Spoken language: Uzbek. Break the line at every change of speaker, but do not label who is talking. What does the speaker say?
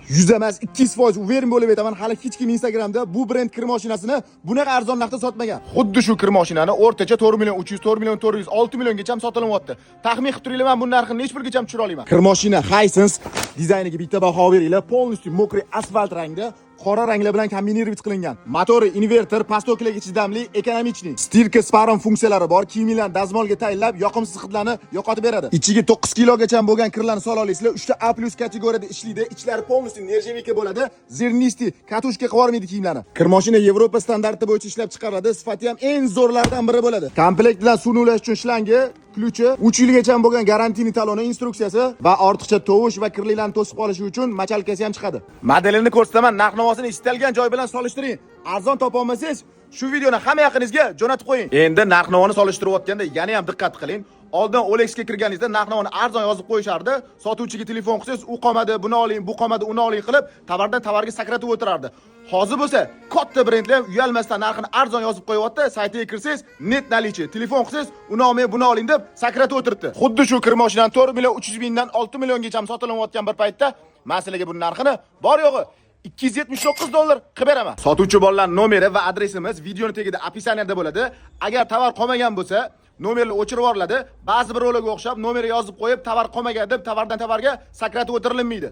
100 emas 200% uverin bo'lib aytaman, hali hech kim Instagramda bu brend kir mashinasini bunaqa arzon narxda sotmagan. Xuddi shu kir mashinani o'rtacha 4 million 300, 4 million 400, 6 milliongacha ham sotilyapti. Taxmin qilib turinglar, men bu narxini nech pulgacha ham tushira olaman. Kir mashina Hisense dizayniga bitta baho beringlar. Полностью mokriy asfalt rangda, qora ranglar bilan kombinirovat qilingan. Motori inverter, pastoklarga chidamli, ekonomichniy. Stirka sparom funksiyalari bor. Kiyimlarni dazmolga tayinlab, yoqimsiz hidlarni yo'qotib beradi. Ichiga 9 kilogacha bo'lgan kirlarni sola olasizlar. 3 ta A+ kategoriyada ishlaydi. Ichlari полностью nержавейка bo'ladi. Zernisti, katushka qilib yubormaydi kiyimlarni. Kir mashina Yevropa standarti bo'yicha ishlab chiqariladi. Sifati ham eng zo'rlardan biri bo'ladi. Komplekt bilan suvni ulash uchun shlangi, ключи, 3 yilgacha bo'lgan garantiyli taloni, instruksiyasi va ortiqcha tovush va kirliklarni to'sib qolishi uchun machalkasi ham chiqadi. Modelini ko'rsataman, narx-navosini istalgan joy bilan solishtiring. Arzon topa olmasangiz, shu videoni hamma yaqiningizga jo'natib qo'ying. Endi narx-navoni solishtirayotganda yana ham diqqat qiling. Oldin OLXga kirganingizda narx-navoni arzon yozib qo'yishardi. Sotuvchiga telefon qilsangiz, u qolmadi, buni oling, bu qolmadi, uni oling qilib, tovardan tovarga sakratib o'tirardi. Hozir bo'lsa, katta brendlar ham uyalmasdan narxini arzon yozib qo'yapti. Saytiga kirsangiz, net nalichi, telefon qilsangiz, uni olmay, buni oling deb sakratib o'tiribdi. Xuddi shu kir mashinani 4 million 300 mingdan 6 milliongacha ham sotilayotgan bir paytda men sizlarga bu narxini bor yo'g'i $279 qilib beraman. Sotuvchi bolalar nomeri va adresimiz videoni tagida opisaniyada bo'ladi. Agar tovar qolmagan bo'lsa, nomerlar o'chirib yuboriladi. Ba'zi bir ro'yxatga o'xshab nomeri yozib qo'yib, tovar qolmagan deb tovardan tovarga sakratib o'tirilmaydi.